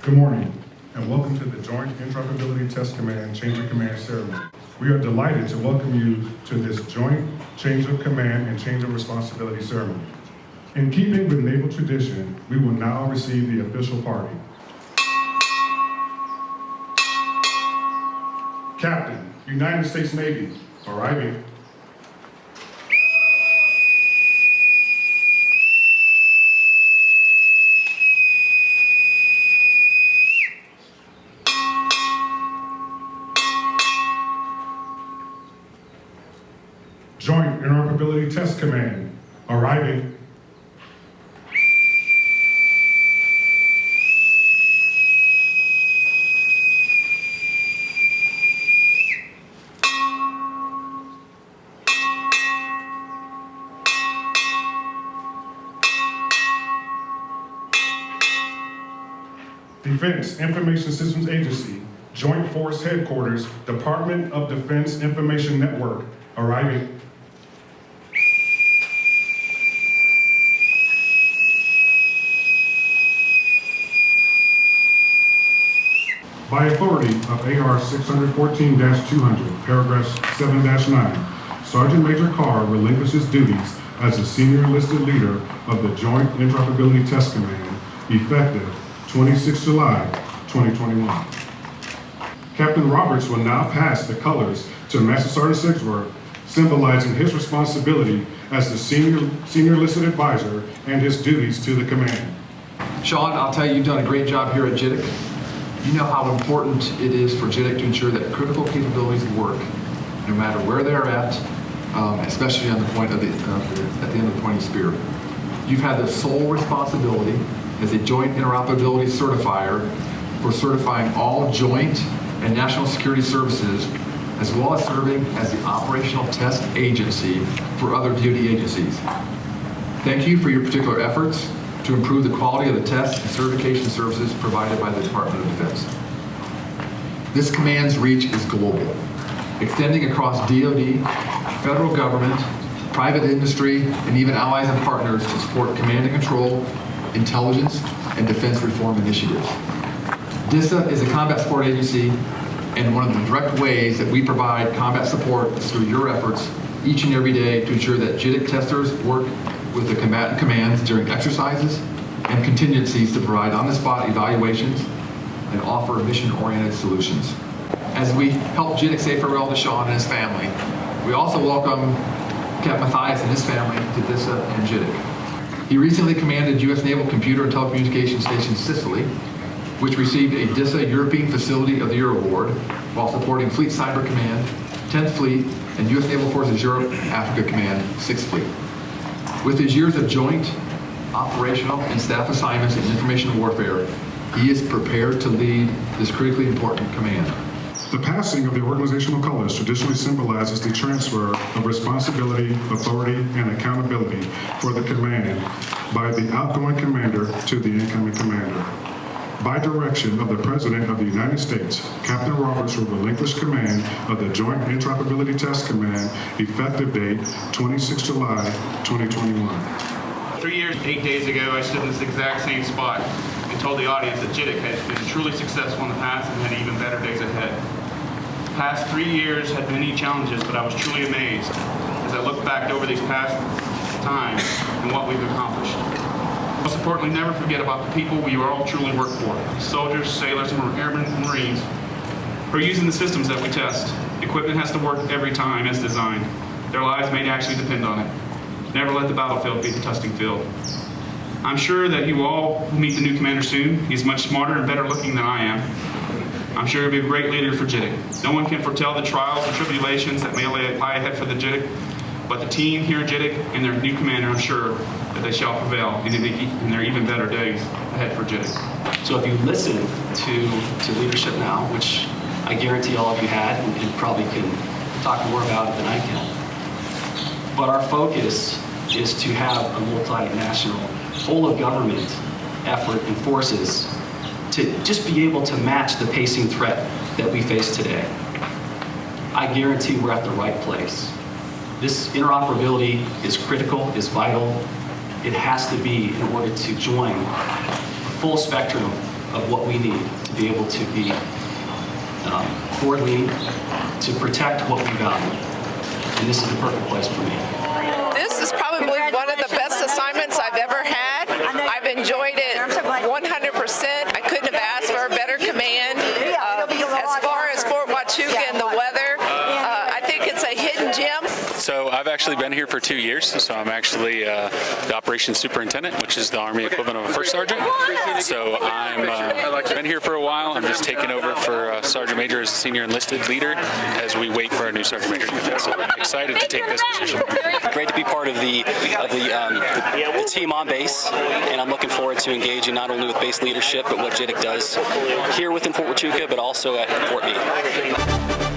Good morning, and welcome to the Joint Interoperability Test Command Change of Command ceremony. We are delighted to welcome you to this Joint Change of Command and Change of Responsibility ceremony. In keeping with naval tradition, we will now receive the official party. Captain, United States Navy, arriving. Joint Interoperability Test Command, arriving. Defense Information Systems Agency, Joint Force Headquarters, Department of Defense Information Network, arriving. By authority of AR 614-200, paragraphs 7-9, Sergeant Major Carr relinquishes duties as the senior enlisted leader of the Joint Interoperability Test Command, effective 26 July 2021. Captain Roberts will now pass the colors to Master Sergeant Sigsworth, symbolizing his responsibility as the senior enlisted advisor and his duties to the command. Shawn, I'll tell you, you've done a great job here at JITC. You know how important it is for JITC to ensure that critical capabilities work, no matter where they're at, especially on the point of at the end of the pointy spear. You've had the sole responsibility as a Joint Interoperability Certifier for certifying all joint and national security services, as well as serving as the operational test agency for other DoD agencies. Thank you for your particular efforts to improve the quality of the test and certification services provided by the Department of Defense. This command's reach is global, extending across DoD, federal government, private industry, and even allies and partners to support command and control, intelligence, and defense reform initiatives. DISA is a combat support agency, and one of the direct ways that we provide combat support is through your efforts each and every day to ensure that JITC testers work with the combatant commands during exercises and contingencies to provide on-the-spot evaluations and offer mission-oriented solutions. As we help JITC say farewell to Shawn and his family, we also welcome Captain Matthias and his family to DISA and JITC. He recently commanded U.S. Naval Computer and Telecommunications Station Sicily, which received a DISA European Facility of the Year Award while supporting Fleet Cyber Command, 10th Fleet, and U.S. Naval Forces Europe Africa Command, 6th Fleet. With his years of joint, operational, and staff assignments in information warfare, he is prepared to lead this critically important command. The passing of the organizational colors traditionally symbolizes the transfer of responsibility, authority, and accountability for the command by the outgoing commander to the incoming commander. By direction of the President of the United States, Captain Roberts will relinquish command of the Joint Interoperability Test Command, effective date 26 July 2021. 3 years, 8 days ago, I stood in this exact same spot and told the audience that JITC has been truly successful in the past and had even better days ahead. The past 3 years had many challenges, but I was truly amazed as I look back over these past times and what we've accomplished. Most importantly, never forget about the people we all truly work for. Soldiers, sailors, airmen, and Marines who are using the systems that we test. Equipment has to work every time as designed. Their lives may actually depend on it. Never let the battlefield be the testing field. I'm sure that you all will meet the new commander soon. He's much smarter and better looking than I am. I'm sure he'll be a great leader for JITC. No one can foretell the trials and tribulations that may lie ahead for the JITC, but the team here at JITC and their new commander, I'm sure that they shall prevail in their even better days ahead for JITC. So if you listen to leadership now, which I guarantee all of you had, and probably can talk more about it than I can, but our focus is to have a multinational, whole of government effort and forces to just be able to match the pacing threat that we face today. I guarantee we're at the right place. This interoperability is critical, is vital. It has to be in order to join a full spectrum of what we need to be able to be forward leaning, to protect what we value. And this is the perfect place for me. This is probably one of the best assignments I've ever had. I've enjoyed it 100%. I couldn't have asked for a better command. As far as Fort Huachuca and the weather, I think it's a hidden gem. So I've actually been here for 2 years. So I'm actually the operations superintendent, which is the Army equivalent of a first sergeant. So I've been here for a while. I'm just taking over for Sergeant Major as senior enlisted leader as we wait for a new Sergeant Major to come in. So I'm excited to take this position. Great to be part of the team on base, and I'm looking forward to engaging not only with base leadership, but what JITC does here within Fort Huachuca, but also at Fort Meade.